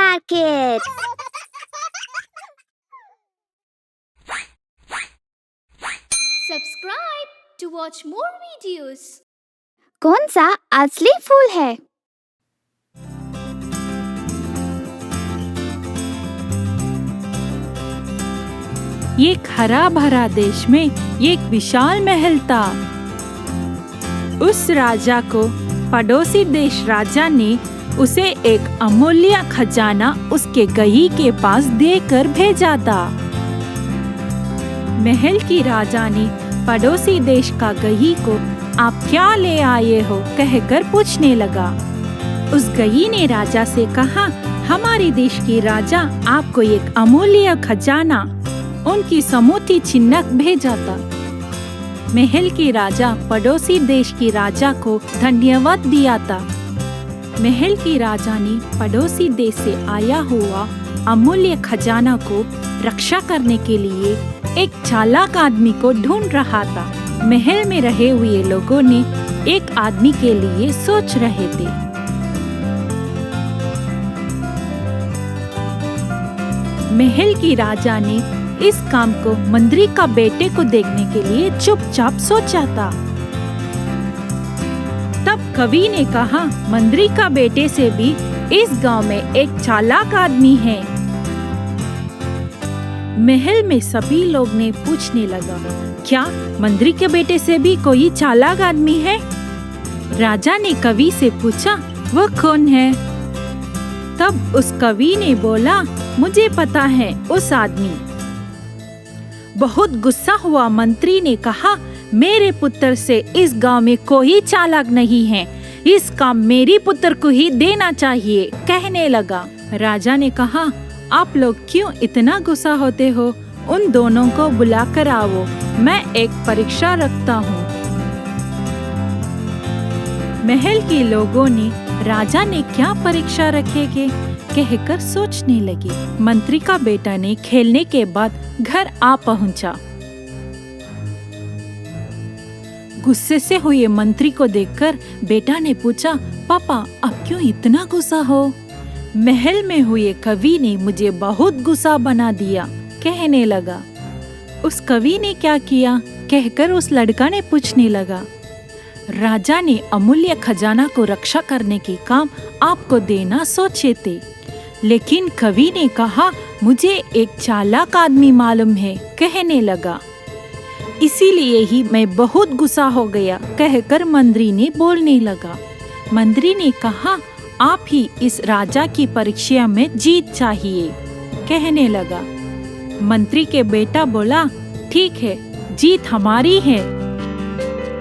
Market. Subscribe to watch more videos. कौन सा असली फूल है? एक हरा भरा देश में एक विशाल महल था। उस राजा को पड़ोसी देश राजा ने उसे एक अमूल्य खजाना उसके गही के पास देकर भेजा था। महल की राजा ने पड़ोसी देश का गही को आप क्या ले आए हो कहकर पूछने लगा। उस गही ने राजा से कहा, हमारे देश की राजा आपको एक अमूल्य खजाना उनकी समूची चिन्हक भेजा था। महल की राजा पड़ोसी देश की राजा को धन्यवाद दिया था। महल की राजा ने पड़ोसी देश से आया हुआ अमूल्य खजाना को रक्षा करने के लिए एक चालाक आदमी को ढूंढ रहा था। महल में रहे हुए लोगों ने एक आदमी के लिए सोच रहे थे। महल की राजा ने इस काम को मंत्री का बेटे को देखने के लिए चुपचाप सोचा था। तब कवि ने कहा, मंत्री का बेटे से भी इस गांव में एक चालाक आदमी है। महल में सभी लोग ने पूछने लगा, क्या मंत्री के बेटे से भी कोई चालाक आदमी है? राजा ने कवि से पूछा, वो कौन है? तब उस कवि ने बोला, मुझे पता है उस आदमी। बहुत गुस्सा हुआ मंत्री ने कहा, मेरे पुत्र से इस गांव में कोई चालाक नहीं है, इस काम मेरी पुत्र को ही देना चाहिए कहने लगा। राजा ने कहा, आप लोग क्यों इतना गुस्सा होते हो? उन दोनों को बुलाकर आओ, मैं एक परीक्षा रखता हूँ। महल के लोगों ने राजा ने क्या परीक्षा रखेगे कहकर सोचने लगे। मंत्री का बेटा ने खेलने के बाद घर आ पहुंचा। गुस्से से हुए मंत्री को देखकर बेटा ने पूछा, पापा अब क्यों इतना गुस्सा हो? महल में हुए कवि ने मुझे बहुत गुस्सा बना दिया कहने लगा। उस कवि ने क्या किया कहकर उस लड़का ने पूछने लगा। राजा ने अमूल्य खजाना को रक्षा करने की काम आपको देना सोचे थे, लेकिन कवि ने कहा, मुझे एक चालाक आदमी मालूम है कहने लगा, इसीलिए ही मैं बहुत गुस्सा हो गया कहकर मंत्री ने बोलने लगा। मंत्री ने कहा, आप ही इस राजा की परीक्षा में जीत चाहिए कहने लगा। मंत्री के बेटा बोला, ठीक है, जीत हमारी है।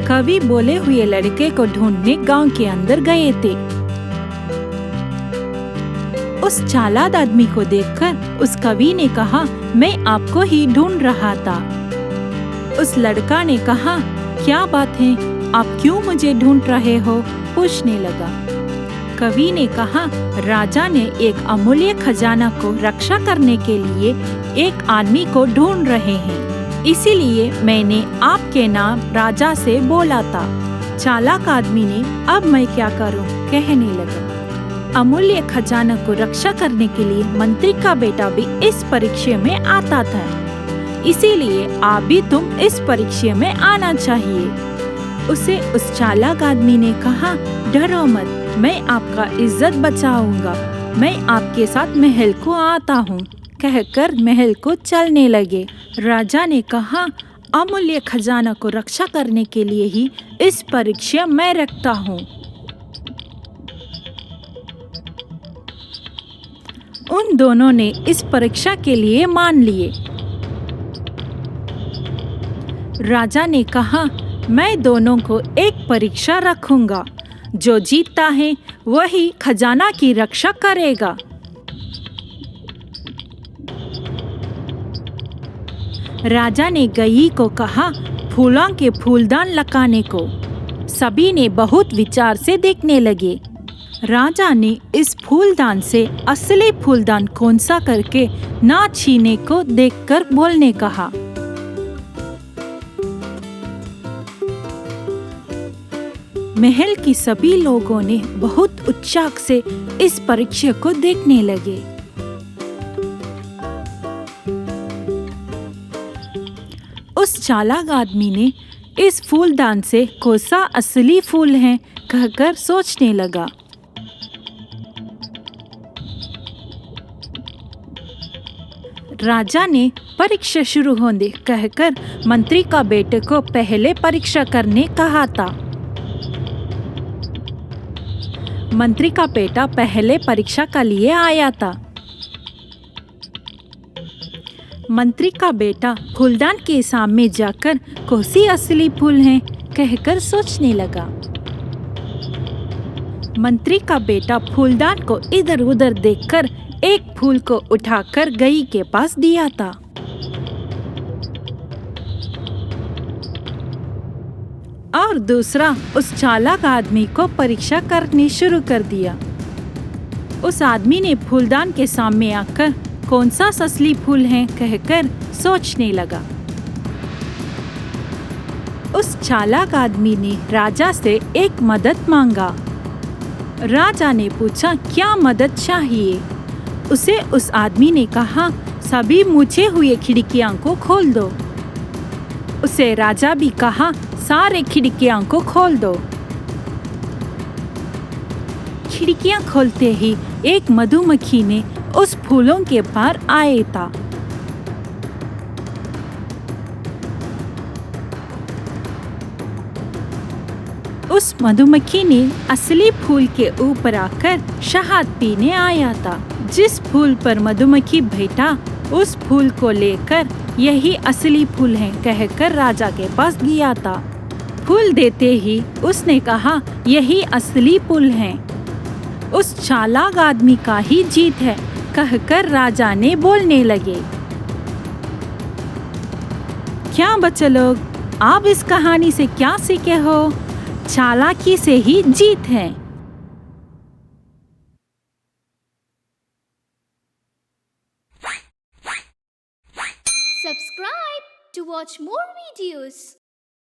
कवि बोले हुए लड़के को ढूंढने गांव के अंदर गए थे। उस चालाक आदमी को देखकर उस कवि ने कहा, मैं आपको ही ढूंढ रहा था। उस लड़का ने कहा, क्या बात है, आप क्यों मुझे ढूंढ रहे हो पूछने लगा। कवि ने कहा, राजा ने एक अमूल्य खजाना को रक्षा करने के लिए एक आदमी को ढूंढ रहे हैं, इसीलिए मैंने आपके नाम राजा से बोला था। चालाक आदमी ने अब मैं क्या करूं कहने लगा। अमूल्य खजाना को रक्षा करने के लिए मंत्री का बेटा भी इस परीक्षा में आता था, इसीलिए आप भी तुम इस परीक्षा में आना चाहिए। उसे उस चालाक आदमी ने कहा, डरो मत, मैं आपका इज्जत बचाऊंगा, मैं आपके साथ महल को आता हूँ कहकर महल को चलने लगे। राजा ने कहा, अमूल्य खजाना को रक्षा करने के लिए ही इस परीक्षा मैं रखता हूँ। उन दोनों ने इस परीक्षा के लिए मान लिए। राजा ने कहा, मैं दोनों को एक परीक्षा रखूंगा, जो जीतता है वही खजाना की रक्षा करेगा। राजा ने गही को कहा, फूलों के फूलदान लगाने को। सभी ने बहुत विचार से देखने लगे। राजा ने इस फूलदान से असली फूलदान कौन सा करके ना छीने को देखकर बोलने कहा। महल की सभी लोगों ने बहुत उत्साह से इस परीक्षा को देखने लगे। चालाक आदमी ने इस फूलदान से कौन सा असली फूल है कहकर सोचने लगा। राजा ने परीक्षा शुरू होने कहकर मंत्री का बेटे को पहले परीक्षा करने कहा था। मंत्री का बेटा पहले परीक्षा के लिए आया था। मंत्री का बेटा फूलदान के सामने जाकर कौन सी असली फूल है कहकर सोचने लगा। मंत्री का बेटा फूलदान को इधर उधर देखकर एक फूल को उठाकर गई के पास दिया था। और दूसरा उस चालाक आदमी को परीक्षा करनी शुरू कर दिया। उस आदमी ने फूलदान के सामने आकर कौन सा असली फूल है कहकर सोचने लगा। उस चालाक आदमी ने राजा से एक मदद मांगा। राजा ने पूछा क्या मदद चाहिए। उसे उस आदमी ने कहा सभी मुझे हुए खिड़कियां को खोल दो। उसे राजा भी कहा सारे खिड़कियां को खोल दो। खिड़कियां खोलते ही एक मधुमक्खी ने उस फूलों के पार आए था। उस मधुमक्खी ने असली फूल के ऊपर आकर शहद पीने आया था। जिस फूल पर मधुमक्खी बैठा उस फूल को लेकर यही असली फूल है कहकर राजा के पास गया था। फूल देते ही उसने कहा यही असली फूल है। उस चालाक आदमी का ही जीत है कहकर राजा ने बोलने लगे। क्या बच्चे लोग, आप इस कहानी से क्या सीखे हो? चालाकी से ही जीत है। Subscribe to watch more videos.